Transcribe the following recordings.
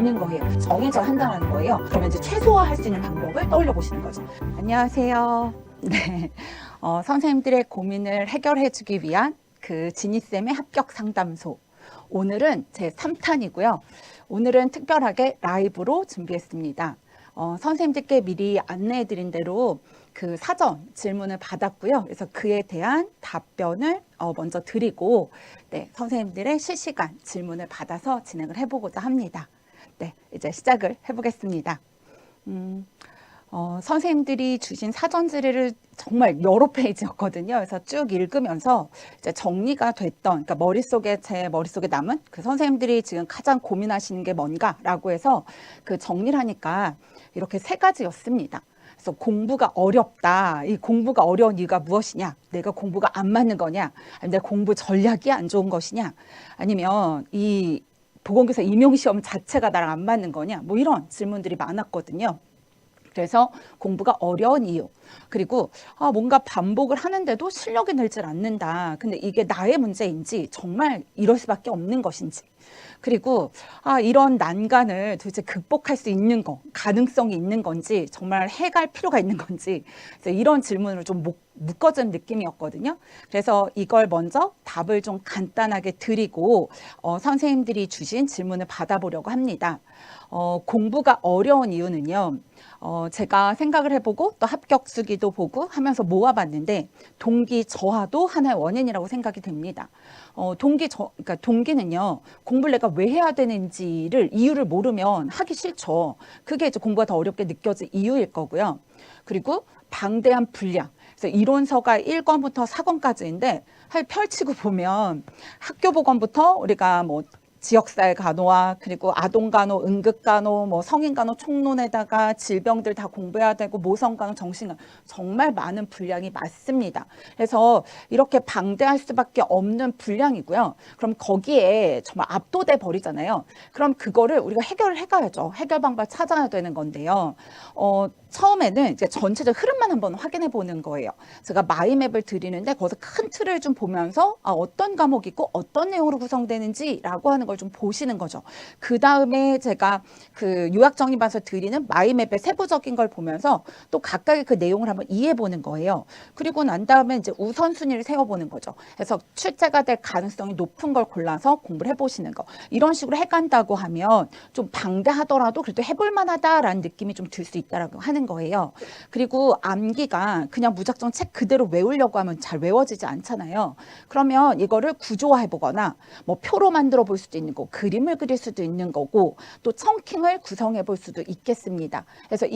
않는 거예요. 정해져 한다는 거예요. 그러면 이제 최소화할 수 있는 방법을 떠올려 보시는 거죠. 안녕하세요. 네, 선생님들의 고민을 해결해 주기 위한 그 지니쌤의 합격 상담소. 오늘은 제 3탄이고요. 오늘은 특별하게 라이브로 준비했습니다. 선생님들께 미리 안내해 드린 대로 그 사전 질문을 받았고요. 그래서 그에 대한 답변을 먼저 드리고, 네, 선생님들의 실시간 질문을 받아서 진행을 해보고자 합니다. 네, 이제 시작을 해보겠습니다. 선생님들이 주신 사전 질의를 정말 여러 페이지였거든요. 그래서 쭉 읽으면서 이제 정리가 됐던, 그러니까 제 머릿속에 남은 그 선생님들이 지금 가장 고민하시는 게 뭔가라고 해서 그 정리를 하니까 이렇게 3가지였습니다. 그래서 공부가 어렵다. 이 공부가 어려운 이유가 무엇이냐? 내가 공부가 안 맞는 거냐? 아니면 내 공부 전략이 안 좋은 것이냐? 아니면 이 보건교사 임용시험 자체가 나랑 안 맞는 거냐? 뭐 이런 질문들이 많았거든요. 그래서 공부가 어려운 이유, 그리고 뭔가 반복을 하는데도 실력이 늘질 않는다. 근데 이게 나의 문제인지 정말 이럴 수밖에 없는 것인지, 그리고 이런 난간을 도대체 극복할 수 있는 거, 가능성이 있는 건지, 정말 해갈 필요가 있는 건지, 이런 질문으로 좀 묶어진 느낌이었거든요. 그래서 이걸 먼저 답을 좀 간단하게 드리고 선생님들이 주신 질문을 받아보려고 합니다. 공부가 어려운 이유는요, 제가 생각을 해보고 또 합격 수기도 보고 하면서 모아봤는데 동기 저하도 하나의 원인이라고 생각이 됩니다. 그러니까 동기는요, 공부를 내가 왜 해야 되는지를 이유를 모르면 하기 싫죠. 그게 이제 공부가 더 어렵게 느껴질 이유일 거고요. 그리고 방대한 분량. 그래서 이론서가 1권부터 4권까지인데 펼치고 보면 학교보건부터 우리가 뭐 지역사회 간호와 그리고 아동간호, 응급간호, 뭐 성인간호 총론에다가 질병들 다 공부해야 되고 모성간호, 정신간호, 정말 많은 분량이 많습니다. 그래서 이렇게 방대할 수밖에 없는 분량이고요. 그럼 거기에 정말 압도돼 버리잖아요. 그럼 그거를 우리가 해결을 해가야죠. 해결 방법 찾아야 되는 건데요. 처음에는 이제 전체적 흐름만 한번 확인해 보는 거예요. 제가 마이맵을 드리는데 거기서 큰 틀을 좀 보면서 어떤 과목이 있고 어떤 내용으로 구성되는지라고 하는 걸 좀 보시는 거죠. 그 다음에 제가 그 요약 정리반서 드리는 마이맵의 세부적인 걸 보면서 또 각각의 그 내용을 한번 이해해 보는 거예요. 그리고 난 다음에 이제 우선순위를 세워보는 거죠. 그래서 출제가 될 가능성이 높은 걸 골라서 공부를 해보시는 거. 이런 식으로 해간다고 하면 좀 방대하더라도 그래도 해볼 만하다라는 느낌이 좀 들 수 있다라고 하는 거예요. 그리고 암기가 그냥 무작정 책 그대로 외우려고 하면 잘 외워지지 않잖아요. 그러면 이거를 구조화해 보거나 뭐 표로 만들어 볼 수도 있는 거고 그림을 그릴 수도 있는 거고 또 청킹을 구성해 볼 수도 있겠습니다. 그래서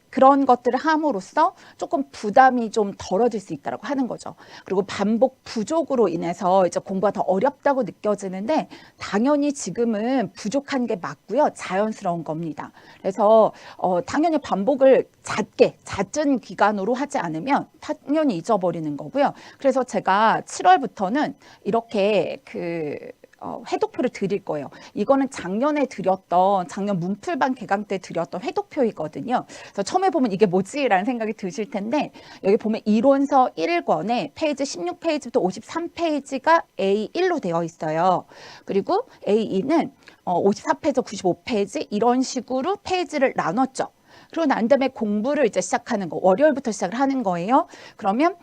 그런 것들을 함으로써 조금 부담이 좀 덜어질 수 있다고 하는 거죠. 그리고 반복 부족으로 인해서 이제 공부가 더 어렵다고 느껴지는데 당연히 지금은 부족한 게 맞고요. 자연스러운 겁니다. 그래서 당연히 반복을 잦은 기간으로 하지 않으면 당연히 잊어버리는 거고요. 그래서 제가 7월부터는 이렇게 해독표를 드릴 거예요. 이거는 작년 문풀반 개강 때 드렸던 해독표이거든요. 그래서 처음에 보면 이게 뭐지라는 생각이 드실 텐데 여기 보면 이론서 1권에 페이지 16페이지부터 53페이지가 A1로 되어 있어요. 그리고 A2는 54페이지, 95페이지 이런 식으로 페이지를 나눴죠. 그리고 난 다음에 공부를 이제 시작하는 거, 월요일부터 시작을 하는 거예요. 그러면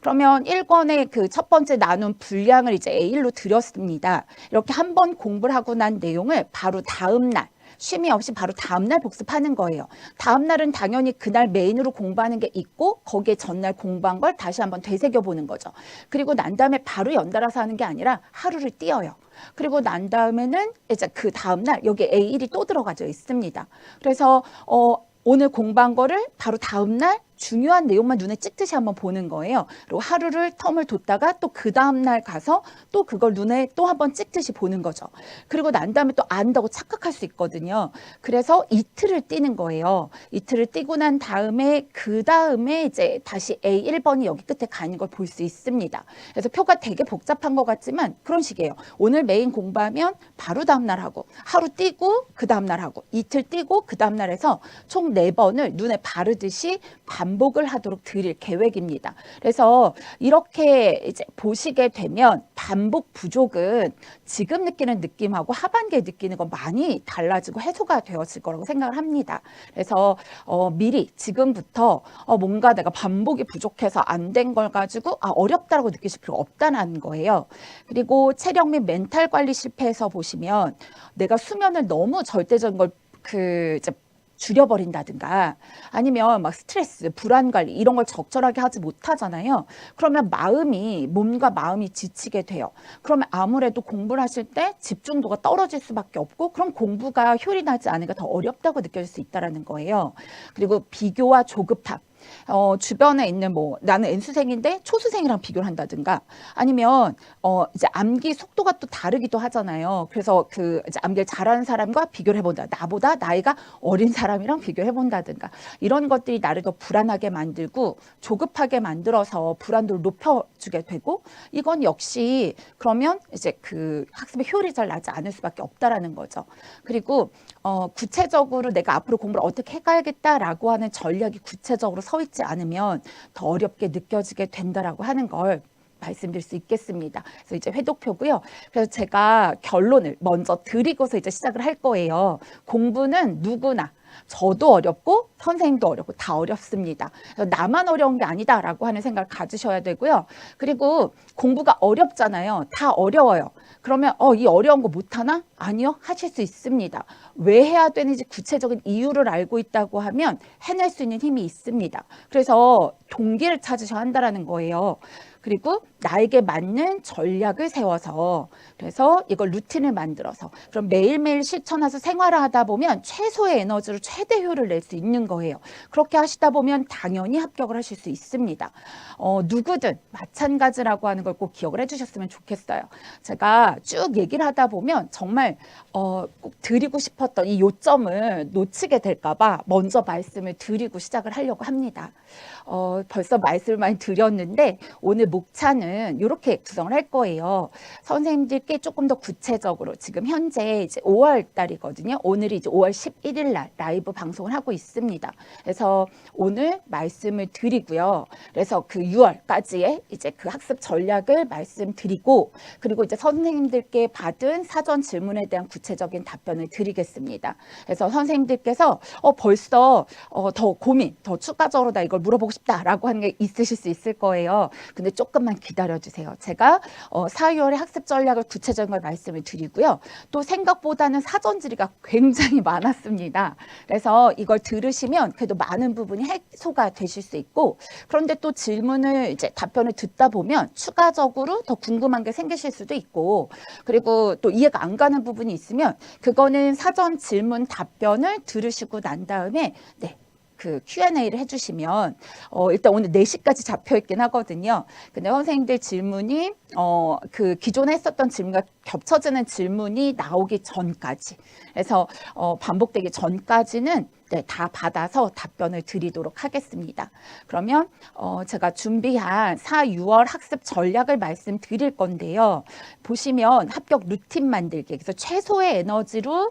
그러면 1권의 그 첫 번째 나눈 분량을 이제 A1로 드렸습니다. 이렇게 한번 공부를 하고 난 내용을 바로 다음날, 쉼이 없이 바로 다음날 복습하는 거예요. 다음날은 당연히 그날 메인으로 공부하는 게 있고 거기에 전날 공부한 걸 다시 한번 되새겨보는 거죠. 그리고 난 다음에 바로 연달아서 하는 게 아니라 하루를 띄어요. 그리고 난 다음에는 이제 그 다음날 여기 A1이 또 들어가져 있습니다. 그래서 오늘 공부한 거를 바로 다음날 중요한 내용만 눈에 찍듯이 한번 보는 거예요. 그리고 하루를 텀을 뒀다가 또 그 다음날 가서 또 그걸 눈에 또 한번 찍듯이 보는 거죠. 그리고 난 다음에 또 안다고 착각할 수 있거든요. 그래서 이틀을 띄는 거예요. 이틀을 띄고 난 다음에 그 다음에 이제 다시 A1번이 여기 끝에 가는 걸 볼 수 있습니다. 그래서 표가 되게 복잡한 것 같지만 그런 식이에요. 오늘 메인 공부하면 바로 다음날 하고 하루 띄고 그 다음날 하고 이틀 띄고 그 다음날 해서 총 4번을 눈에 바르듯이 반복 반복을 하도록 드릴 계획입니다. 그래서 이렇게 이제 보시게 되면 반복 부족은 지금 느끼는 느낌하고 하반기에 느끼는 건 많이 달라지고 해소가 되었을 거라고 생각을 합니다. 그래서 미리 지금부터 뭔가 내가 반복이 부족해서 안 된 걸 가지고 어렵다라고 느끼실 필요가 없다는 거예요. 그리고 체력 및 멘탈 관리 실패에서 보시면 내가 수면을 너무 절대적인 걸 이제 줄여버린다든가 아니면 막 스트레스, 불안 관리 이런 걸 적절하게 하지 못하잖아요. 그러면 몸과 마음이 지치게 돼요. 그러면 아무래도 공부를 하실 때 집중도가 떨어질 수밖에 없고 그럼 공부가 효율이 나지 않으니까 더 어렵다고 느껴질 수 있다는 거예요. 그리고 비교와 조급함. 주변에 있는 나는 N수생인데 초수생이랑 비교를 한다든가 아니면 이제 암기 속도가 또 다르기도 하잖아요. 그래서 이제 암기를 잘하는 사람과 비교를 해본다. 나보다 나이가 어린 사람이랑 비교를 해본다든가 이런 것들이 나를 더 불안하게 만들고 조급하게 만들어서 불안도를 높여주게 되고 이건 역시 그러면 이제 학습의 효율이 잘 나지 않을 수밖에 없다라는 거죠. 그리고 구체적으로 내가 앞으로 공부를 어떻게 해가야겠다라고 하는 전략이 구체적으로 서 있지 않으면 더 어렵게 느껴지게 된다라고 하는 걸 말씀드릴 수 있겠습니다. 그래서 이제 회독표고요. 그래서 제가 결론을 먼저 드리고서 이제 시작을 할 거예요. 공부는 누구나 저도 어렵고 선생님도 어렵고 다 어렵습니다. 나만 어려운 게 아니다라고 하는 생각을 가지셔야 되고요. 그리고 공부가 어렵잖아요. 다 어려워요. 그러면 이 어려운 거 못하나? 아니요. 하실 수 있습니다. 왜 해야 되는지 구체적인 이유를 알고 있다고 하면 해낼 수 있는 힘이 있습니다. 그래서 동기를 찾으셔야 한다는 거예요. 그리고 나에게 맞는 전략을 세워서 그래서 이걸 루틴을 만들어서 그럼 매일매일 실천해서 생활하다 보면 최소의 에너지로 최대 효율을 낼 수 있는 거예요. 그렇게 하시다 보면 당연히 합격을 하실 수 있습니다. 누구든 마찬가지라고 하는 걸 꼭 기억을 해주셨으면 좋겠어요. 제가 쭉 얘기를 하다 보면 정말 꼭 드리고 싶었던 이 요점을 놓치게 될까 봐 먼저 말씀을 드리고 시작을 하려고 합니다. 벌써 말씀을 많이 드렸는데 오늘 목차는 이렇게 구성을 할 거예요. 선생님들께 조금 더 구체적으로 지금 현재 이제 5월 달이거든요. 오늘이 이제 5월 11일 날 라이브 방송을 하고 있습니다. 그래서 오늘 말씀을 드리고요. 그래서 6월까지의 이제 학습 전략을 말씀드리고 그리고 이제 선생님들께 받은 사전 질문에 대한 구체적인 답변을 드리겠습니다. 그래서 선생님들께서 벌써 더 추가적으로 나 이걸 물어보고 싶다라고 하는 게 있으실 수 있을 거예요. 근데 조금만 기다려주세요. 제가 4, 6월에 학습 전략을 구체적인 걸 말씀을 드리고요. 또 생각보다는 사전 질의가 굉장히 많았습니다. 그래서 이걸 들으시면 그래도 많은 부분이 해소가 되실 수 있고 그런데 또 질문을 이제 답변을 듣다 보면 추가적으로 더 궁금한 게 생기실 수도 있고 그리고 또 이해가 안 가는 부분이 있으면 그거는 사전 질문 답변을 들으시고 난 다음에 Q&A를 해주시면 일단 오늘 4시까지 잡혀 있긴 하거든요. 근데 선생님들 질문이 기존에 했었던 질문과 겹쳐지는 질문이 나오기 전까지 그래서 반복되기 전까지는 다 받아서 답변을 드리도록 하겠습니다. 그러면 제가 준비한 4, 6월 학습 전략을 말씀드릴 건데요. 보시면 합격 루틴 만들기. 그래서 최소의 에너지로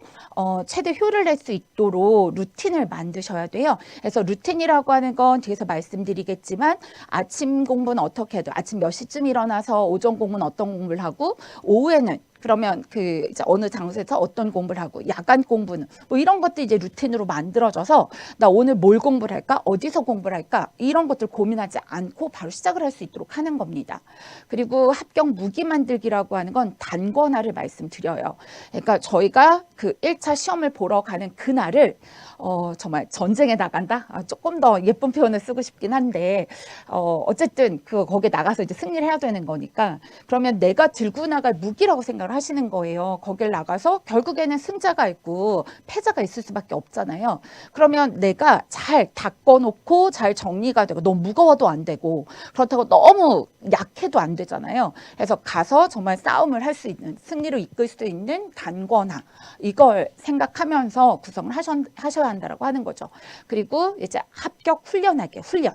최대 효율을 낼 수 있도록 루틴을 만드셔야 돼요. 그래서 루틴이라고 하는 건 뒤에서 말씀드리겠지만 아침 공부는 어떻게 해도 아침 몇 시쯤 일어나서 오전 공부는 어떤 공부를 하고 오후에는 그러면 이제 어느 장소에서 어떤 공부를 하고 야간 공부는 이런 것들 이제 루틴으로 만들어져서 나 오늘 뭘 공부를 할까? 어디서 공부를 할까? 이런 것들 고민하지 않고 바로 시작을 할 수 있도록 하는 겁니다. 그리고 합격 무기 만들기라고 하는 건 단권화를 말씀드려요. 그러니까 저희가 1차 시험을 보러 가는 그날을 정말 전쟁에 나간다? 조금 더 예쁜 표현을 쓰고 싶긴 한데 어쨌든 거기에 나가서 이제 승리를 해야 되는 거니까 그러면 내가 들고 나갈 무기라고 생각을 하시는 거예요. 거길 나가서 결국에는 승자가 있고 패자가 있을 수밖에 없잖아요. 그러면 내가 잘 닦아놓고 잘 정리가 되고 너무 무거워도 안 되고 그렇다고 너무 약해도 안 되잖아요. 그래서 가서 정말 싸움을 할 수 있는 승리로 이끌 수 있는 단권화 이걸 생각하면서 구성을 하셔야 한다라고 하는 거죠. 그리고 이제 합격 훈련하게 훈련.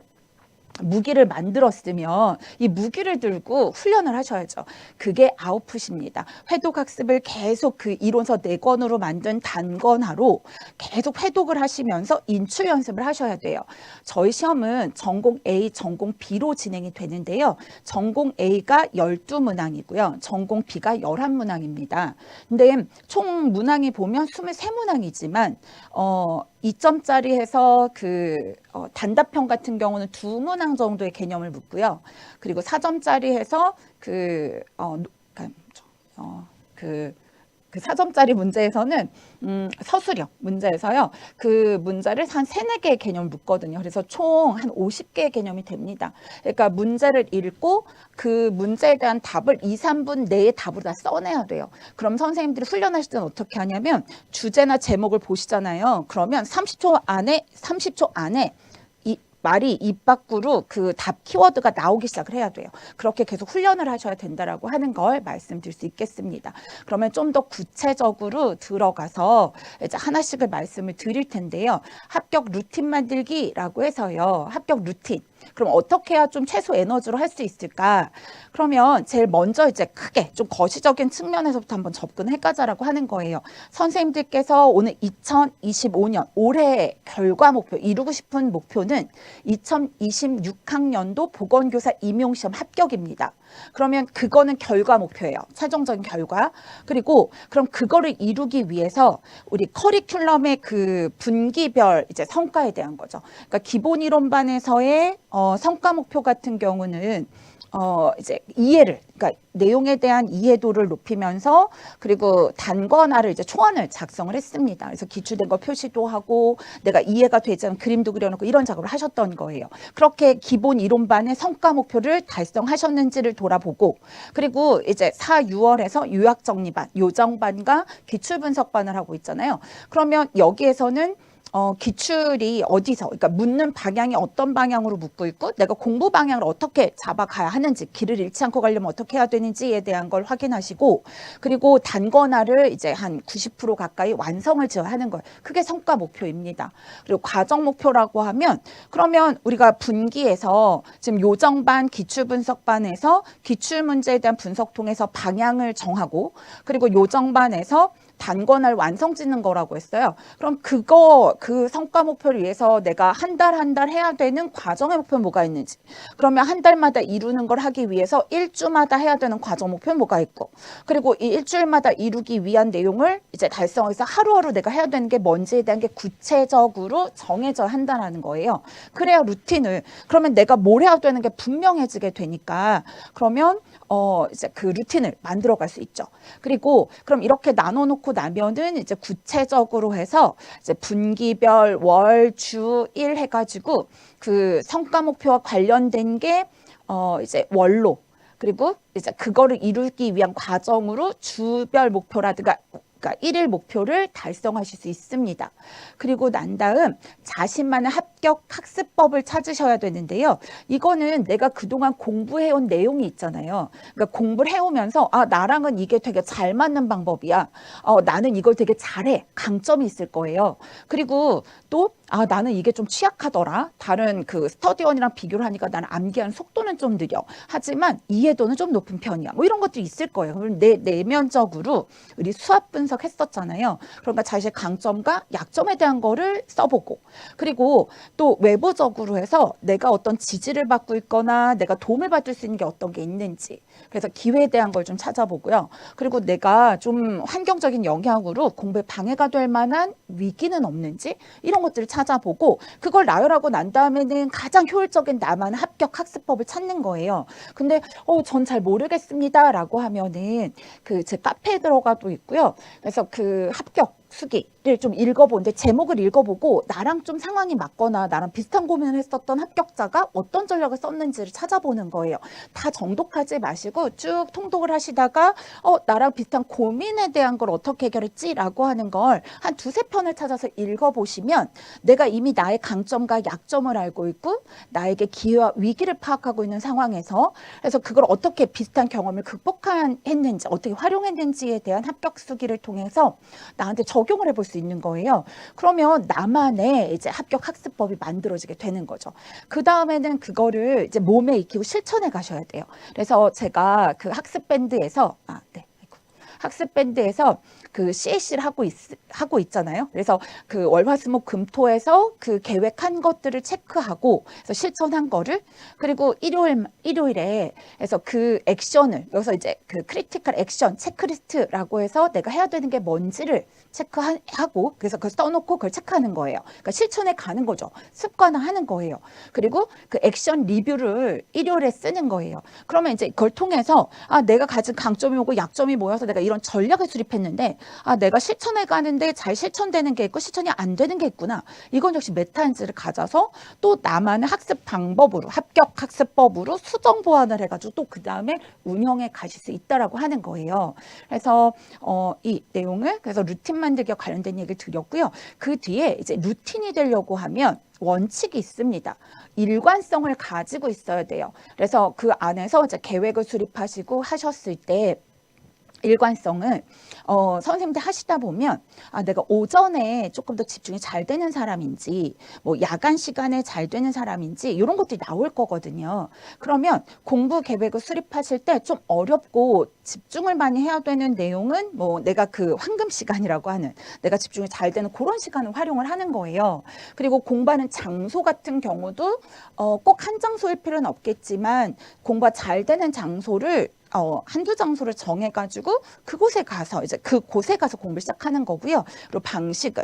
무기를 만들었으면 이 무기를 들고 훈련을 하셔야죠. 그게 아웃풋입니다. 회독학습을 계속 그 이론서 4권으로 만든 단권화로 계속 회독을 하시면서 인출 연습을 하셔야 돼요. 저희 시험은 전공 A, 전공 B로 진행이 되는데요. 전공 A가 12문항이고요. 전공 B가 11문항입니다. 근데 총 문항이 보면 23문항이지만 2점짜리 해서 단답형 같은 경우는 2문항 정도의 개념을 묻고요. 그리고 4점짜리 해서 그 4점짜리 문제에서는 서술형 문제에서요. 그 문제를 한 3, 4개의 개념을 묻거든요. 그래서 총 한 50개의 개념이 됩니다. 그러니까 문제를 읽고 그 문제에 대한 답을 2, 3분 내에 답으로 다 써내야 돼요. 그럼 선생님들이 훈련하실 때는 어떻게 하냐면 주제나 제목을 보시잖아요. 그러면 30초 안에 이 말이 입 밖으로 그 답 키워드가 나오기 시작을 해야 돼요. 그렇게 계속 훈련을 하셔야 된다라고 하는 걸 말씀드릴 수 있겠습니다. 그러면 좀 더 구체적으로 들어가서 이제 하나씩을 말씀을 드릴 텐데요. 합격 루틴 만들기라고 해서요. 합격 루틴. 그럼 어떻게 해야 좀 최소 에너지로 할 수 있을까? 그러면 제일 먼저 이제 크게 좀 거시적인 측면에서부터 한번 접근해가자라고 하는 거예요. 선생님들께서 오늘 2025년 올해 결과 목표, 이루고 싶은 목표는 2026학년도 보건교사 임용시험 합격입니다. 그러면 그거는 결과 목표예요. 최종적인 결과. 그리고 그럼 그거를 이루기 위해서 우리 커리큘럼의 그 분기별 이제 성과에 대한 거죠. 그러니까 기본 이론반에서의 성과 목표 같은 경우는 이제 이해를, 그러니까 내용에 대한 이해도를 높이면서 그리고 단권화를 이제 초안을 작성을 했습니다. 그래서 기출된 거 표시도 하고 내가 이해가 되지 않은 그림도 그려놓고 이런 작업을 하셨던 거예요. 그렇게 기본 이론반의 성과 목표를 달성하셨는지를 돌아보고 그리고 이제 4, 6월에서 요약정리반, 요정반과 기출분석반을 하고 있잖아요. 그러면 여기에서는 기출이 어디서, 그러니까 묻는 방향이 어떤 방향으로 묻고 있고 내가 공부 방향을 어떻게 잡아가야 하는지, 길을 잃지 않고 가려면 어떻게 해야 되는지에 대한 걸 확인하시고 그리고 단권화를 이제 한 90% 가까이 완성을 지어야 하는 거예요. 그게 성과 목표입니다. 그리고 과정 목표라고 하면 그러면 우리가 분기에서 지금 요정반, 기출분석반에서 기출문제에 대한 분석 통해서 방향을 정하고 그리고 요정반에서 단권화를 완성 짓는 거라고 했어요. 그럼 그 성과 목표를 위해서 내가 한 달 해야 되는 과정의 목표는 뭐가 있는지, 그러면 한 달마다 이루는 걸 하기 위해서 일주마다 해야 되는 과정 목표는 뭐가 있고, 그리고 이 일주일마다 이루기 위한 내용을 이제 달성해서 하루하루 내가 해야 되는 게 뭔지에 대한 게 구체적으로 정해져야 한다는 거예요. 그래야 루틴을, 그러면 내가 뭘 해야 되는 게 분명해지게 되니까 그러면 이제 그 루틴을 만들어 갈 수 있죠. 그리고 그럼 이렇게 나눠놓고 나면은 이제 구체적으로 해서 이제 분기별, 월, 주, 일 해가지고 그 성과 목표와 관련된 게 이제 월로 그리고 이제 그거를 이루기 위한 과정으로 주별 목표라든가 그러니까 1일 목표를 달성하실 수 있습니다. 그리고 난 다음 자신만의 합격 학습법을 찾으셔야 되는데요. 이거는 내가 그동안 공부해온 내용이 있잖아요. 그러니까 공부를 해오면서 나랑은 이게 되게 잘 맞는 방법이야. 나는 이걸 되게 잘해. 강점이 있을 거예요. 그리고 또 나는 이게 좀 취약하더라. 다른 그 스터디원이랑 비교를 하니까 나는 암기하는 속도는 좀 느려. 하지만 이해도는 좀 높은 편이야. 뭐 이런 것들이 있을 거예요. 그럼 내면적으로 우리 수학 분석했었잖아요. 그러니까 자신의 강점과 약점에 대한 거를 써보고 그리고 또 외부적으로 해서 내가 어떤 지지를 받고 있거나 내가 도움을 받을 수 있는 게 어떤 게 있는지 그래서 기회에 대한 걸 좀 찾아보고요. 그리고 내가 좀 환경적인 영향으로 공부에 방해가 될 만한 위기는 없는지 이런 것들을 찾아보고 그걸 나열하고 난 다음에는 가장 효율적인 나만의 합격 학습법을 찾는 거예요. 근데 전 잘 모르겠습니다 라고 하면은 제 카페에 들어가도 있고요. 그래서 그 합격 수기를 좀 읽어보는데 제목을 읽어보고 나랑 좀 상황이 맞거나 나랑 비슷한 고민을 했었던 합격자가 어떤 전략을 썼는지를 찾아보는 거예요. 다 정독하지 마시고 쭉 통독을 하시다가 나랑 비슷한 고민에 대한 걸 어떻게 해결했지라고 하는 걸 한 2-3편을 찾아서 읽어보시면 내가 이미 나의 강점과 약점을 알고 있고 나에게 기회와 위기를 파악하고 있는 상황에서 그래서 그걸 어떻게 비슷한 경험을 극복했는지 어떻게 활용했는지에 대한 합격 수기를 통해서 나한테 적용 적용을 해볼 수 있는 거예요. 그러면 나만의 이제 합격 학습법이 만들어지게 되는 거죠. 그 다음에는 그거를 이제 몸에 익히고 실천해 가셔야 돼요. 그래서 제가 그 학습 밴드에서 학습 밴드에서 그 CAC를 하고 있잖아요. 그래서 그 월화수목 금토에서 그 계획한 것들을 체크하고 그래서 실천한 거를 그리고 일요일에 그래서 그 액션을 여기서 이제 그 크리티컬 액션 체크리스트라고 해서 내가 해야 되는 게 뭔지를 체크하고 그래서 그걸 써놓고 그걸 체크하는 거예요. 그러니까 실천에 가는 거죠. 습관화하는 거예요. 그리고 그 액션 리뷰를 일요일에 쓰는 거예요. 그러면 이제 그걸 통해서 내가 가진 강점이 뭐고 약점이 모여서 내가 이런 전략을 수립했는데 내가 실천해 가는데 잘 실천되는 게 있고 실천이 안 되는 게 있구나. 이건 역시 메타인지를 가져서 또 나만의 학습 방법으로 합격 학습법으로 수정 보완을 해가지고 또 그 다음에 운영에 가실 수 있다라고 하는 거예요. 그래서 이 내용을 그래서 루틴 만들기와 관련된 얘기를 드렸고요. 그 뒤에 이제 루틴이 되려고 하면 원칙이 있습니다. 일관성을 가지고 있어야 돼요. 그래서 그 안에서 이제 계획을 수립하시고 하셨을 때 일관성을 선생님들 하시다 보면 내가 오전에 조금 더 집중이 잘 되는 사람인지 뭐 야간 시간에 잘 되는 사람인지 이런 것들이 나올 거거든요. 그러면 공부 계획을 수립하실 때 좀 어렵고 집중을 많이 해야 되는 내용은 뭐 내가 그 황금 시간이라고 하는 내가 집중이 잘 되는 그런 시간을 활용을 하는 거예요. 그리고 공부하는 장소 같은 경우도 꼭 한 장소일 필요는 없겠지만 공부가 잘 되는 장소를 한두 장소를 정해가지고 그곳에 가서 이제 그곳에 가서 공부를 시작하는 거고요. 그리고 방식은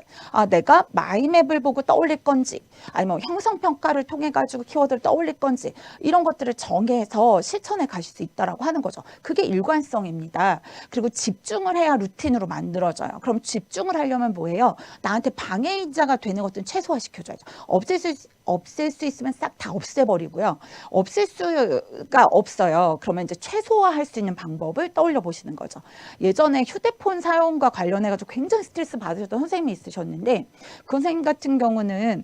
내가 마이맵을 보고 떠올릴 건지 아니면 형성평가를 통해가지고 키워드를 떠올릴 건지 이런 것들을 정해서 실천에 가실 수 있다라고 하는 거죠. 그게 일관성입니다. 그리고 집중을 해야 루틴으로 만들어져요. 그럼 집중을 하려면 뭐예요? 나한테 방해자가 되는 것들은 최소화시켜줘야죠. 없앨 수 있으면 싹 다 없애버리고요. 없앨 수가 없어요. 그러면 이제 최소화할 수 있는 방법을 떠올려 보시는 거죠. 예전에 휴대폰 사용과 관련해가지고 굉장히 스트레스 받으셨던 선생님이 있으셨는데 그 선생님 같은 경우는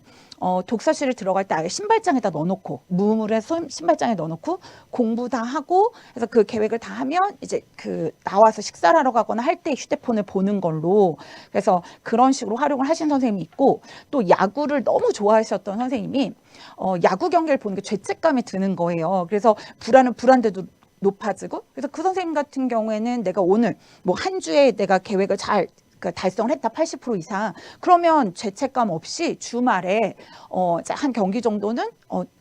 독서실을 들어갈 때 아예 신발장에다 넣어놓고 무음물에 신발장에 넣어놓고 공부 다 하고 그래서 그 계획을 다 하면 이제 그 나와서 식사를 하러 가거나 할 때 휴대폰을 보는 걸로 그래서 그런 식으로 활용을 하신 선생님이 있고 또 야구를 너무 좋아하셨던 선생님이 야구 경기를 보는 게 죄책감이 드는 거예요. 그래서 불안대도 높아지고 그래서 그 선생님 같은 경우에는 내가 오늘 뭐 한 주에 내가 계획을 잘 달성을 했다 80% 이상 그러면 죄책감 없이 주말에 한 경기 정도는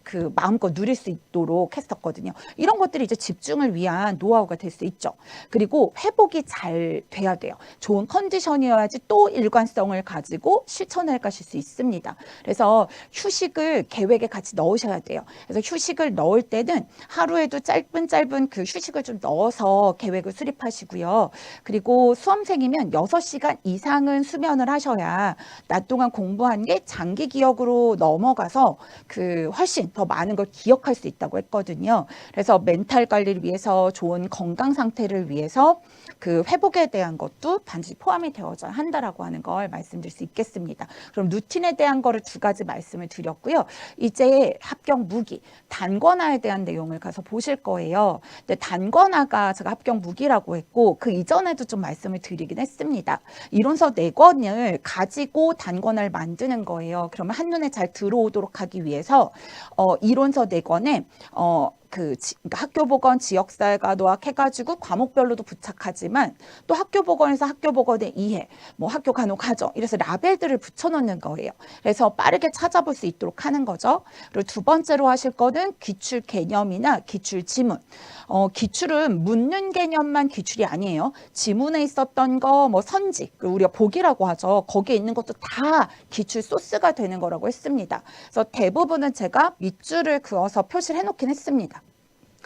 그 마음껏 누릴 수 있도록 했었거든요. 이런 것들이 이제 집중을 위한 노하우가 될 수 있죠. 그리고 회복이 잘 돼야 돼요. 좋은 컨디션이어야지 또 일관성을 가지고 실천을 가실 수 있습니다. 그래서 휴식을 계획에 같이 넣으셔야 돼요. 그래서 휴식을 넣을 때는 하루에도 짧은 그 휴식을 좀 넣어서 계획을 수립하시고요. 그리고 수험생이면 6시간 이상은 수면을 하셔야 낮 동안 공부한 게 장기 기억으로 넘어가서 그 훨씬 더 많은 걸 기억할 수 있다고 했거든요. 그래서 멘탈 관리를 위해서 좋은 건강 상태를 위해서 그 회복에 대한 것도 반드시 포함이 되어져야 한다라고 하는 걸 말씀드릴 수 있겠습니다. 그럼 루틴에 대한 거를 2가지 말씀을 드렸고요. 이제 합격 무기, 단권화에 대한 내용을 가서 보실 거예요. 근데 단권화가 제가 합격 무기라고 했고 그 이전에도 좀 말씀을 드리긴 했습니다. 이론서 4권을 가지고 단권화를 만드는 거예요. 그러면 한눈에 잘 들어오도록 하기 위해서 이론서 4권에 그러니까 학교보건, 지역사회가 노학해가지고 과목별로도 부착하지만 또 학교보건에서 학교보건의 이해, 뭐 학교 간호 과정 이래서 라벨들을 붙여놓는 거예요. 그래서 빠르게 찾아볼 수 있도록 하는 거죠. 그리고 2번째로 하실 거는 기출 개념이나 기출 지문. 기출은 묻는 개념만 기출이 아니에요. 지문에 있었던 거, 뭐 선지, 그리고 우리가 보기라고 하죠. 거기에 있는 것도 다 기출 소스가 되는 거라고 했습니다. 그래서 대부분은 제가 밑줄을 그어서 표시를 해놓긴 했습니다.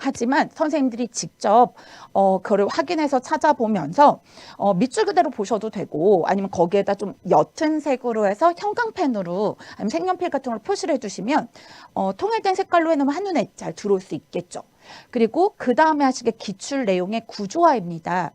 하지만 선생님들이 직접 그거를 확인해서 찾아보면서 밑줄 그대로 보셔도 되고 아니면 거기에다 좀 옅은 색으로 해서 형광펜으로 아니면 색연필 같은 걸 표시를 해주시면 통일된 색깔로 해놓으면 한눈에 잘 들어올 수 있겠죠. 그리고 그 다음에 하시게 기출 내용의 구조화입니다.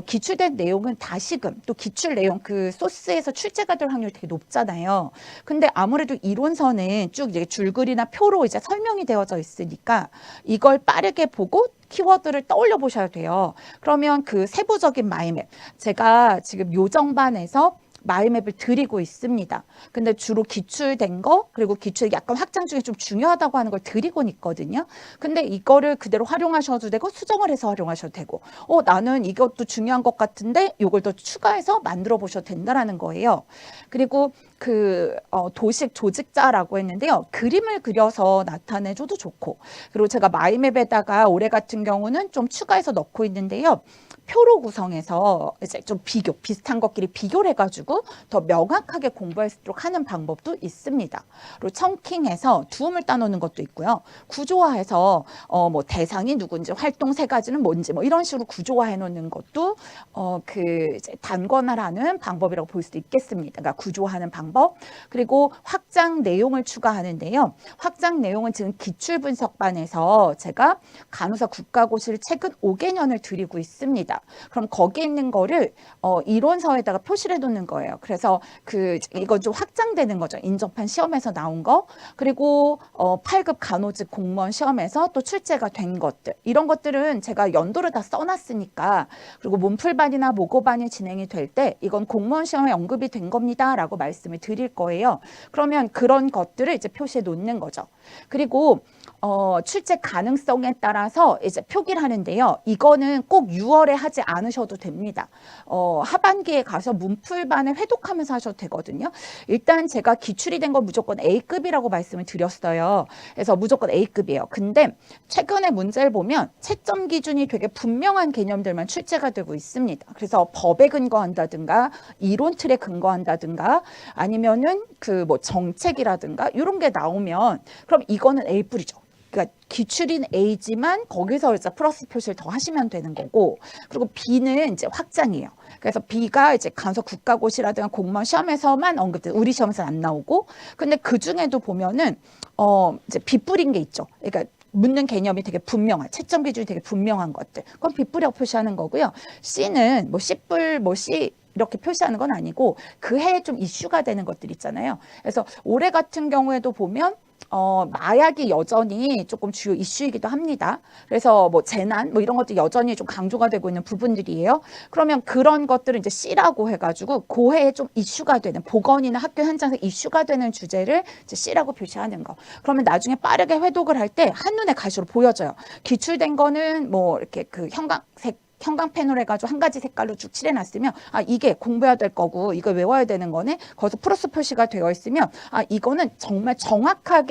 기출된 내용은 다시금 또 기출 내용 그 소스에서 출제가 될 확률이 되게 높잖아요. 근데 아무래도 이론서는 쭉 이제 줄글이나 표로 이제 설명이 되어져 있으니까 이걸 빠르게 보고 키워드를 떠올려 보셔야 돼요. 그러면 그 세부적인 마인맵 제가 지금 요정반에서 마이맵을 드리고 있습니다. 근데 주로 기출된 거, 그리고 기출 약간 확장 중에 좀 중요하다고 하는 걸 드리곤 있거든요. 근데 이거를 그대로 활용하셔도 되고 수정을 해서 활용하셔도 되고, 나는 이것도 중요한 것 같은데 이걸 더 추가해서 만들어 보셔도 된다라는 거예요. 그리고 도식 조직자라고 했는데요. 그림을 그려서 나타내줘도 좋고, 그리고 제가 마이맵에다가 올해 같은 경우는 좀 추가해서 넣고 있는데요. 표로 구성해서 이제 좀 비슷한 것끼리 비교를 해가지고 더 명확하게 공부할 수 있도록 하는 방법도 있습니다. 그리고 청킹해서 두음을 따놓는 것도 있고요. 구조화해서 뭐 대상이 누군지, 활동 세 가지는 뭔지, 뭐 이런 식으로 구조화해 놓는 것도 이제 단권화라는 방법이라고 볼 수도 있겠습니다. 그러니까 구조화하는 방법. 그리고 확장 내용을 추가하는데요. 확장 내용은 지금 기출분석반에서 제가 간호사 국가고시를 최근 5개년을 드리고 있습니다. 그럼 거기에 있는 거를 이론서에다가 표시를 해놓는 거예요. 그래서 이건 좀 확장되는 거죠. 인접한 시험에서 나온 거, 그리고 8급 간호직 공무원 시험에서 또 출제가 된 것들, 이런 것들은 제가 연도를 다 써놨으니까, 그리고 문풀반이나 모고반이 진행이 될 때 이건 공무원 시험에 언급이 된 겁니다 라고 말씀을 드릴 거예요. 그러면 그런 것들을 이제 표시해 놓는 거죠. 그리고 출제 가능성에 따라서 이제 표기를 하는데요. 이거는 꼭 6월에 하지 않으셔도 됩니다. 하반기에 가서 문풀반을 회독하면서 하셔도 되거든요. 일단 제가 기출이 된 건 무조건 A급이라고 말씀을 드렸어요. 그래서 무조건 A급이에요. 근데 최근에 문제를 보면 채점 기준이 되게 분명한 개념들만 출제가 되고 있습니다. 그래서 법에 근거한다든가 이론 틀에 근거한다든가 아니면은 뭐 정책이라든가 이런 게 나오면 그럼 이거는 A뿔이죠. 그러니까 기출인 A지만 거기서 이제 플러스 표시를 더 하시면 되는 거고, 그리고 B는 이제 확장이에요. 그래서 B가 이제 간호사 국가고시라든가 공무원 시험에서만 언급돼, 우리 시험에서는 안 나오고, 근데 그 중에도 보면은 이제 B뿔인 게 있죠. 그러니까 묻는 개념이 되게 분명한, 채점 기준이 되게 분명한 것들, 그건 B뿔이라고 표시하는 거고요. C는 뭐 C뿔, 뭐 C 이렇게 표시하는 건 아니고 그 해에 좀 이슈가 되는 것들 있잖아요. 그래서 올해 같은 경우에도 보면 마약이 여전히 조금 주요 이슈이기도 합니다. 그래서 뭐 재난 뭐 이런 것도 여전히 좀 강조가 되고 있는 부분들이에요. 그러면 그런 것들을 이제 C라고 해가지고 고해에 좀 이슈가 되는, 보건이나 학교 현장에서 이슈가 되는 주제를 이제 C라고 표시하는 거. 그러면 나중에 빠르게 회독을 할 때 한눈에 가시로 보여져요. 기출된 거는 뭐 이렇게 형광 펜으로 해가지고 한 가지 색깔로 쭉 칠해놨으면 이게 공부해야 될 거고 이걸 외워야 되는 거네. 거기서 플러스 표시가 되어 있으면 이거는 정말 정확한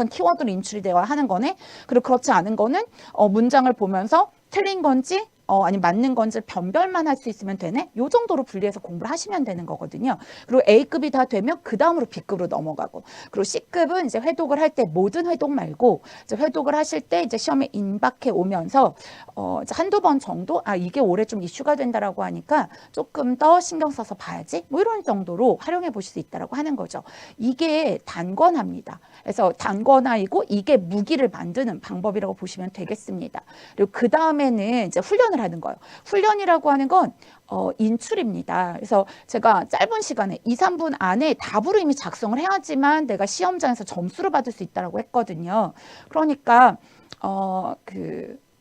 키워드로 인출이 되어야 하는 거네. 그리고 그렇지 않은 거는 문장을 보면서 틀린 건지 아니 맞는 건지 변별만 할 수 있으면 되네. 요 정도로 분리해서 공부를 하시면 되는 거거든요. 그리고 A급이 다 되면 그 다음으로 B급으로 넘어가고, 그리고 C급은 이제 회독을 할 때 모든 회독 말고 이제 회독을 하실 때 이제 시험에 임박해 오면서 이제 한두 번 정도 이게 올해 좀 이슈가 된다라고 하니까 조금 더 신경 써서 봐야지, 뭐 이런 정도로 활용해 보실 수 있다라고 하는 거죠. 이게 단권화입니다. 그래서 단권화이고 이게 무기를 만드는 방법이라고 보시면 되겠습니다. 그리고 그 다음에는 이제 훈련을 하는 거예요. 훈련이라고 하는 건 인출입니다. 그래서 제가 짧은 시간에 2, 3분 안에 답으로 이미 작성을 해야지만 내가 시험장에서 점수를 받을 수 있다라고 했거든요. 그러니까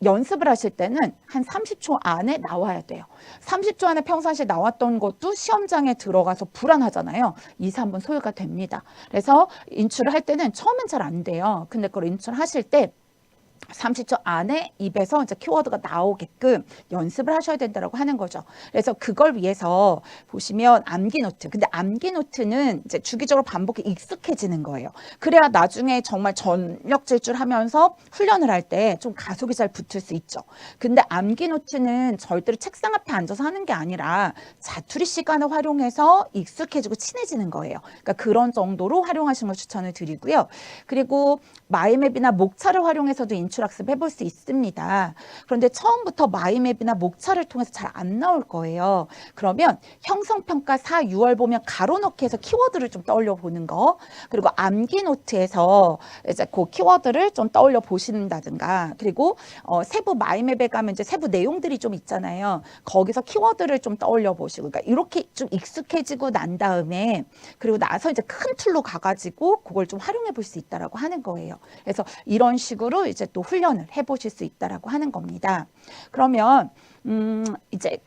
연습을 하실 때는 한 30초 안에 나와야 돼요. 30초 안에 평상시에 나왔던 것도 시험장에 들어가서 불안하잖아요. 2, 3분 소요가 됩니다. 그래서 인출을 할 때는 처음엔 잘 안 돼요. 근데 그걸 인출하실 때 30초 안에 입에서 이제 키워드가 나오게끔 연습을 하셔야 된다고 하는 거죠. 그래서 그걸 위해서 보시면 암기 노트. 근데 암기 노트는 이제 주기적으로 반복해 익숙해지는 거예요. 그래야 나중에 정말 전력 질주하면서 훈련을 할 때 좀 가속이 잘 붙을 수 있죠. 근데 암기 노트는 절대로 책상 앞에 앉아서 하는 게 아니라 자투리 시간을 활용해서 익숙해지고 친해지는 거예요. 그러니까 그런 정도로 활용하시는 걸 추천을 드리고요. 그리고 마이맵이나 목차를 활용해서도 인출학습 해볼 수 있습니다. 그런데 처음부터 마이맵이나 목차를 통해서 잘 안 나올 거예요. 그러면 형성평가 4, 6월 보면 가로넣기해서 키워드를 좀 떠올려 보는 거, 그리고 암기 노트에서 이제 그 키워드를 좀 떠올려 보신다든가, 그리고 세부 마이맵에 가면 이제 세부 내용들이 좀 있잖아요. 거기서 키워드를 좀 떠올려 보시고, 그러니까 이렇게 좀 익숙해지고 난 다음에 그리고 나서 이제 큰 툴로 가가지고 그걸 좀 활용해 볼 수 있다라고 하는 거예요. 그래서 이런 식으로 이제 또 훈련을 해보실 수 있다라고 하는 겁니다. 그러면 이제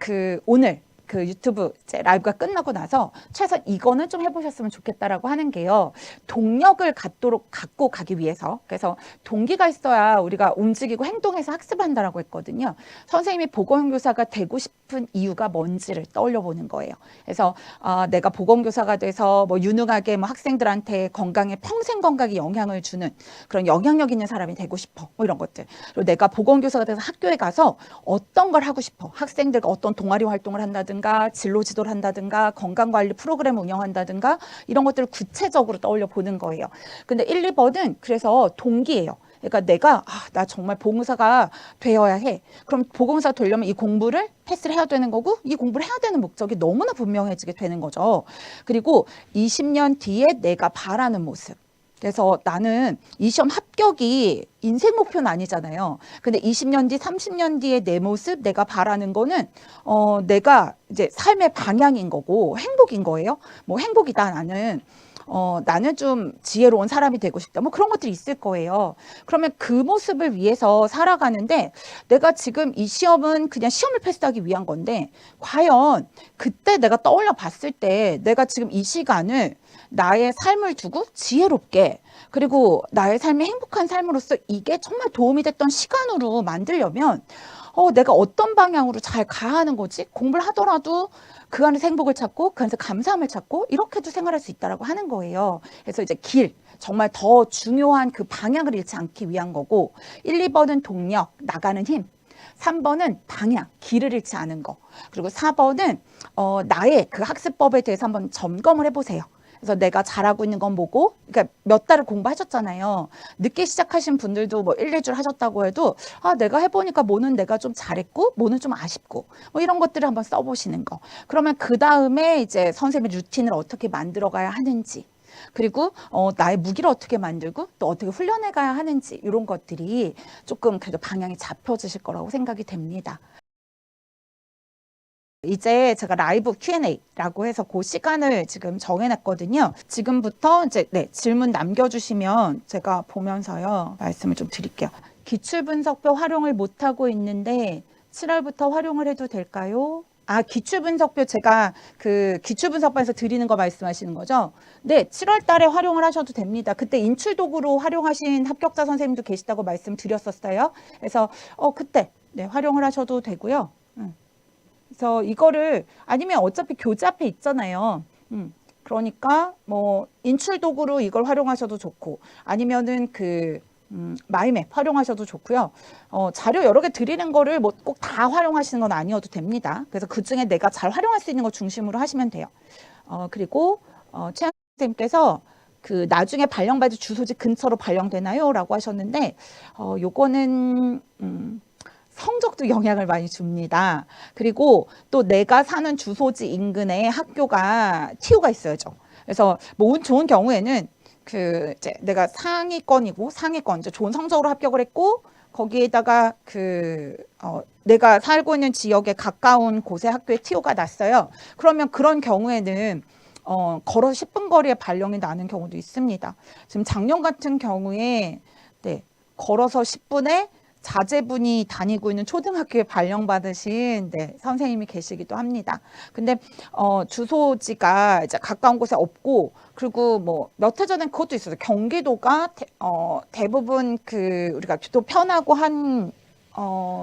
오늘 그 유튜브 이제 라이브가 끝나고 나서 최소한 이거는 좀 해보셨으면 좋겠다라고 하는 게요. 동력을 갖고 가기 위해서. 그래서 동기가 있어야 우리가 움직이고 행동해서 학습한다라고 했거든요. 선생님이 보건교사가 되고 싶은 이유가 뭔지를 떠올려 보는 거예요. 그래서 내가 보건교사가 돼서 뭐 유능하게 뭐 학생들한테 건강에 평생 건강에 영향을 주는 그런 영향력 있는 사람이 되고 싶어. 뭐 이런 것들. 그리고 내가 보건교사가 돼서 학교에 가서 어떤 걸 하고 싶어. 학생들과 어떤 동아리 활동을 한다든가 진로 지도를 한다든가 건강관리 프로그램을 운영한다든가 이런 것들을 구체적으로 떠올려 보는 거예요. 근데 1, 2번은 그래서 동기예요. 그러니까 내가 나 정말 보건사가 되어야 해. 그럼 보건사 되려면 이 공부를 패스를 해야 되는 거고 이 공부를 해야 되는 목적이 너무나 분명해지게 되는 거죠. 그리고 20년 뒤에 내가 바라는 모습. 그래서 나는 이 시험 합격이 인생 목표는 아니잖아요. 근데 20년 뒤, 30년 뒤에 내 모습, 내가 바라는 거는 내가 이제 삶의 방향인 거고 행복인 거예요. 뭐 행복이다 나는 좀 지혜로운 사람이 되고 싶다. 뭐 그런 것들이 있을 거예요. 그러면 그 모습을 위해서 살아가는데 내가 지금 이 시험은 그냥 시험을 패스하기 위한 건데 과연 그때 내가 떠올려 봤을 때 내가 지금 이 시간을 나의 삶을 두고 지혜롭게 그리고 나의 삶이 행복한 삶으로서 이게 정말 도움이 됐던 시간으로 만들려면 내가 어떤 방향으로 잘 가야 하는 거지? 공부를 하더라도 그 안에서 행복을 찾고 그 안에서 감사함을 찾고 이렇게도 생활할 수 있다라고 하는 거예요. 그래서 이제 정말 더 중요한 그 방향을 잃지 않기 위한 거고 1, 2번은 동력, 나가는 힘 3번은 방향, 길을 잃지 않은 거 그리고 4번은 나의 그 학습법에 대해서 한번 점검을 해보세요. 그래서 내가 잘하고 있는 건 뭐고, 그러니까 몇 달을 공부하셨잖아요. 늦게 시작하신 분들도 뭐 1, 2줄 하셨다고 해도 내가 해보니까 뭐는 내가 좀 잘했고 뭐는 좀 아쉽고 뭐 이런 것들을 한번 써보시는 거. 그러면 그 다음에 이제 선생님의 루틴을 어떻게 만들어가야 하는지 그리고 나의 무기를 어떻게 만들고 또 어떻게 훈련해 가야 하는지 이런 것들이 조금 그래도 방향이 잡혀지실 거라고 생각이 됩니다. 이제 제가 라이브 Q&A라고 해서 그 시간을 지금 정해놨거든요. 지금부터 이제 질문 남겨주시면 제가 보면서요 말씀을 좀 드릴게요. 기출분석표 활용을 못하고 있는데 7월부터 활용을 해도 될까요? 기출분석표 제가 그 기출분석반에서 드리는 거 말씀하시는 거죠? 네, 7월 달에 활용을 하셔도 됩니다. 그때 인출도구로 활용하신 합격자 선생님도 계시다고 말씀드렸었어요. 그래서 그때 활용을 하셔도 되고요. 그래서 이거를 아니면 어차피 교재 앞에 있잖아요. 그러니까 뭐 인출 도구로 이걸 활용하셔도 좋고 아니면은 그 마이맵 활용하셔도 좋고요. 자료 여러 개 드리는 거를 뭐 꼭 다 활용하시는 건 아니어도 됩니다. 그래서 그 중에 내가 잘 활용할 수 있는 거 중심으로 하시면 돼요. 그리고 최양 선생님께서 그 나중에 발령받을 주소지 근처로 발령되나요? 라고 하셨는데 요거는 성적도 영향을 많이 줍니다. 그리고 또 내가 사는 주소지 인근에 학교가 TO가 있어야죠. 그래서 뭐 운 좋은 경우에는 그 이제 내가 상위권 이제 좋은 성적으로 합격을 했고 거기에다가 내가 살고 있는 지역에 가까운 곳에 학교에 TO가 났어요. 그러면 그런 경우에는 걸어서 10분 거리에 발령이 나는 경우도 있습니다. 지금 작년 같은 경우에 걸어서 10분에 자제분이 다니고 있는 초등학교에 발령받으신 선생님이 계시기도 합니다. 근데 주소지가 이제 가까운 곳에 없고 그리고 뭐 몇 해 전엔 그것도 있었어요. 경기도가 대부분 그 우리가 또 편하고 한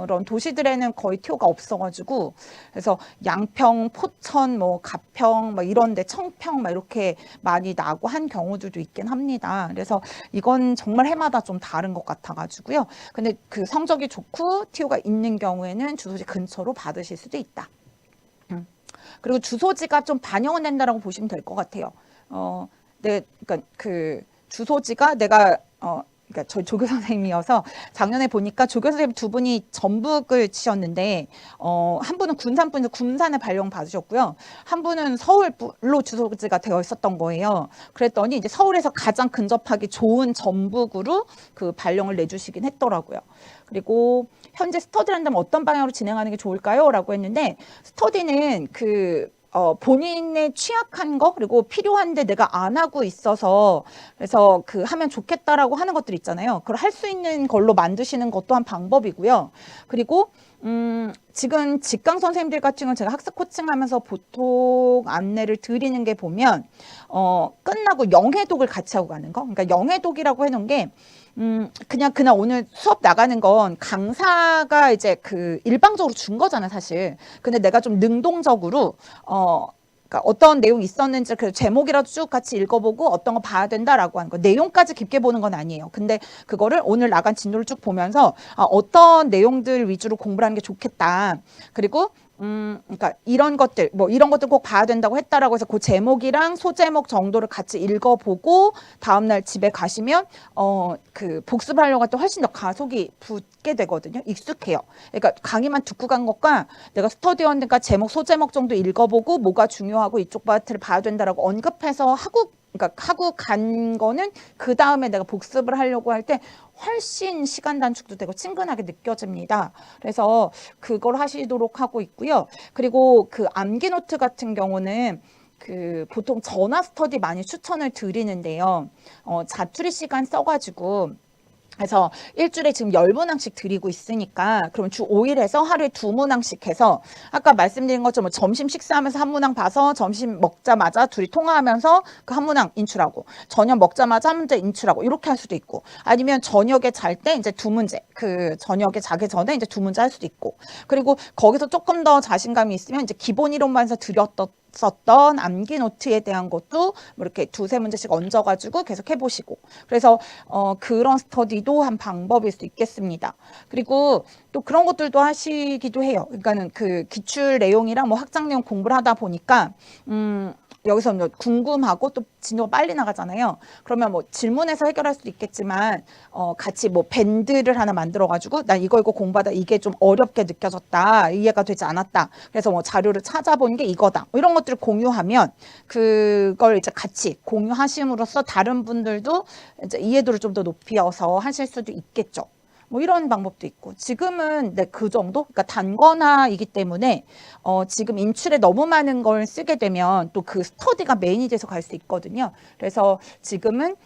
이런 도시들에는 거의 TO가 없어가지고 그래서 양평, 포천, 뭐 가평, 막 이런데 청평 막 이렇게 많이 나고 한 경우들도 있긴 합니다. 그래서 이건 정말 해마다 좀 다른 것 같아가지고요. 근데 그 성적이 좋고 TO가 있는 경우에는 주소지 근처로 받으실 수도 있다. 그리고 주소지가 좀 반영은 된다라고 보시면 될 것 같아요. 그러니까 그 주소지가 내가 그러니까 저희 조교 선생님이어서 작년에 보니까 조교 선생님 두 분이 전북을 치셨는데 한 분은 군산 분에서 군산에 발령 받으셨고요. 한 분은 서울로 주소지가 되어 있었던 거예요. 그랬더니 이제 서울에서 가장 근접하기 좋은 전북으로 그 발령을 내주시긴 했더라고요. 그리고 현재 스터디를 한다면 어떤 방향으로 진행하는 게 좋을까요? 라고 했는데 스터디는 그 본인의 취약한 거 그리고 필요한데 내가 안 하고 있어서 그래서 그 하면 좋겠다라고 하는 것들 있잖아요. 그걸 할 수 있는 걸로 만드시는 것도 한 방법이고요. 그리고 지금 직강 선생님들 같은 경우는 제가 학습 코칭하면서 보통 안내를 드리는 게 보면 끝나고 영해독을 같이 하고 가는 거. 그러니까 영해독이라고 해놓은 게 그냥 그날 오늘 수업 나가는 건 강사가 이제 그 일방적으로 준 거잖아, 사실. 근데 내가 좀 능동적으로, 그러니까 어떤 내용이 있었는지 그 제목이라도 쭉 같이 읽어보고 어떤 거 봐야 된다라고 하는 거. 내용까지 깊게 보는 건 아니에요. 근데 그거를 오늘 나간 진도를 쭉 보면서 어떤 내용들 위주로 공부를 하는 게 좋겠다. 그리고 그러니까 이런 것들, 뭐 이런 것들 꼭 봐야 된다고 했다라고 해서 그 제목이랑 소제목 정도를 같이 읽어보고 다음날 집에 가시면 그 복습을 하려고 할 때 훨씬 더 가속이 붙게 되거든요. 익숙해요. 그러니까 강의만 듣고 간 것과 내가 스터디원들과 제목, 소제목 정도 읽어보고 뭐가 중요하고 이쪽 파트를 봐야 된다라고 언급해서 그러니까 하고 간 거는 그 다음에 내가 복습을 하려고 할 때 훨씬 시간 단축도 되고 친근하게 느껴집니다. 그래서 그걸 하시도록 하고 있고요. 그리고 그 암기 노트 같은 경우는 그 보통 전화 스터디 많이 추천을 드리는데요. 자투리 시간 써가지고 그래서 일주일에 지금 10문항씩 드리고 있으니까 그럼 주 5일에서 하루에 2문항씩 해서 아까 말씀드린 것처럼 점심 식사하면서 한 문항 봐서 점심 먹자마자 둘이 통화하면서 그 한 문항 인출하고 저녁 먹자마자 한 문제 인출하고 이렇게 할 수도 있고 아니면 저녁에 잘 때 이제 2문제 그 저녁에 자기 전에 이제 2문제 할 수도 있고 그리고 거기서 조금 더 자신감이 있으면 이제 기본 이론만서 썼던 암기 노트에 대한 것도 뭐 이렇게 2-3문제씩 얹어가지고 계속 해보시고 그래서 그런 스터디도 한 방법일 수 있겠습니다. 그리고 또 그런 것들도 하시기도 해요. 그러니까는 그 기출 내용이랑 뭐 학장 내용 공부를 하다 보니까 여기서 뭐 궁금하고 또 진도가 빨리 나가잖아요. 그러면 뭐 질문해서 해결할 수도 있겠지만 같이 뭐 밴드를 하나 만들어가지고 나 이거 공부하다 이게 좀 어렵게 느껴졌다. 이해가 되지 않았다. 그래서 뭐 자료를 찾아본 게 이거다. 뭐 이런 것들을 공유하면 그걸 이제 같이 공유하심으로써 다른 분들도 이제 이해도를 좀 더 높여서 하실 수도 있겠죠. 뭐 이런 방법도 있고 지금은 네, 그 정도 그러니까 단권화이기 때문에 지금 인출에 너무 많은 걸 쓰게 되면 또 그 스터디가 메인이 돼서 갈 수 있거든요. 그래서 지금은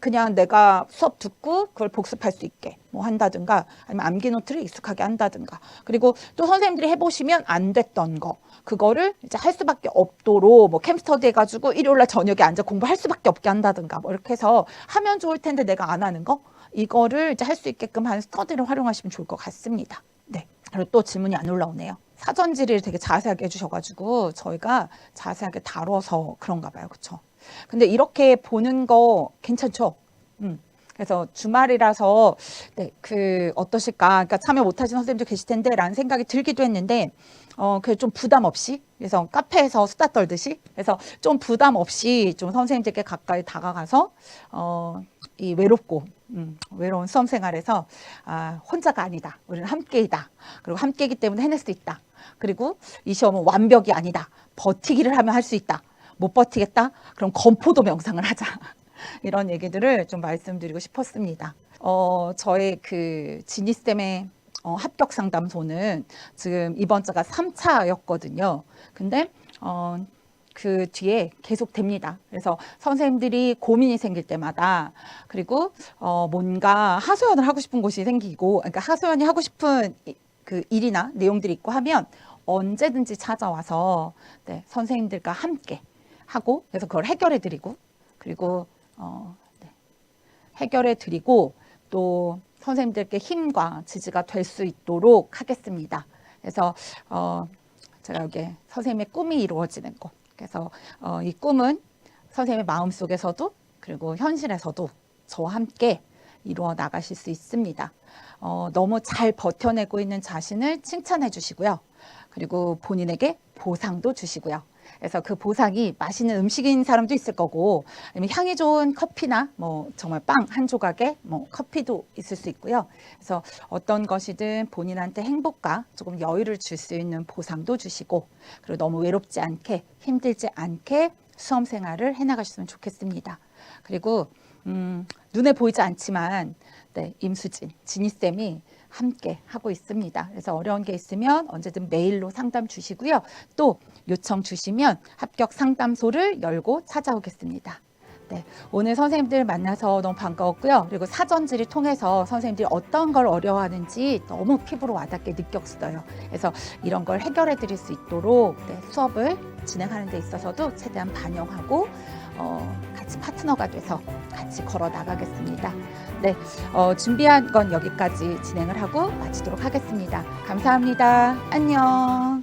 그냥 내가 수업 듣고 그걸 복습할 수 있게 뭐 한다든가 아니면 암기 노트를 익숙하게 한다든가 그리고 또 선생님들이 해보시면 안 됐던 거 그거를 이제 할 수밖에 없도록 뭐 캠스터디 해가지고 일요일날 저녁에 앉아 공부할 수밖에 없게 한다든가 뭐 이렇게 해서 하면 좋을 텐데 내가 안 하는 거 이거를 이제 할 수 있게끔 하는 스터디를 활용하시면 좋을 것 같습니다. 네. 그리고 또 질문이 안 올라오네요. 사전 질의를 되게 자세하게 해주셔가지고 저희가 자세하게 다뤄서 그런가 봐요. 그렇죠? 근데 이렇게 보는 거 괜찮죠? 그래서 주말이라서 네, 그 어떠실까? 그러니까 참여 못하신 선생님도 계실 텐데라는 생각이 들기도 했는데 그 좀 부담 없이 그래서 카페에서 수다 떨듯이 그래서 좀 부담 없이 좀 선생님들께 가까이 다가가서 이 외로운 수험 생활에서 혼자가 아니다. 우리는 함께이다. 그리고 함께이기 때문에 해낼 수 있다. 그리고 이 시험은 완벽이 아니다. 버티기를 하면 할 수 있다. 못 버티겠다? 그럼 건포도 명상을 하자. 이런 얘기들을 좀 말씀드리고 싶었습니다. 저의 그 지니쌤의 합격 상담소는 지금 이번 주가 3차였거든요. 근데 그 뒤에 계속 됩니다. 그래서 선생님들이 고민이 생길 때마다 그리고 뭔가 하소연을 하고 싶은 곳이 생기고 그러니까 하소연이 하고 싶은 그 일이나 내용들이 있고 하면 언제든지 찾아와서 네, 선생님들과 함께 하고 그래서 그걸 해결해 드리고 그리고 네, 해결해 드리고 또 선생님들께 힘과 지지가 될 수 있도록 하겠습니다. 그래서 제가 여기 선생님의 꿈이 이루어지는 것 그래서 이 꿈은 선생님의 마음속에서도 그리고 현실에서도 저와 함께 이루어 나가실 수 있습니다. 너무 잘 버텨내고 있는 자신을 칭찬해 주시고요. 그리고 본인에게 보상도 주시고요. 그래서 그 보상이 맛있는 음식인 사람도 있을 거고 아니면 향이 좋은 커피나 뭐 정말 빵 한 조각에 뭐 커피도 있을 수 있고요. 그래서 어떤 것이든 본인한테 행복과 조금 여유를 줄 수 있는 보상도 주시고 그리고 너무 외롭지 않게 힘들지 않게 수험 생활을 해나가셨으면 좋겠습니다. 그리고 눈에 보이지 않지만 네, 임수진, 지니쌤이 함께 하고 있습니다. 그래서 어려운 게 있으면 언제든 메일로 상담 주시고요. 또 요청 주시면 합격 상담소를 열고 찾아오겠습니다. 네, 오늘 선생님들 만나서 너무 반가웠고요. 그리고 사전지를 통해서 선생님들이 어떤 걸 어려워하는지 너무 피부로 와닿게 느꼈어요. 그래서 이런 걸 해결해 드릴 수 있도록 수업을 진행하는 데 있어서도 최대한 반영하고 같이 파트너가 돼서 같이 걸어 나가겠습니다. 네, 준비한 건 여기까지 진행을 하고 마치도록 하겠습니다. 감사합니다. 안녕.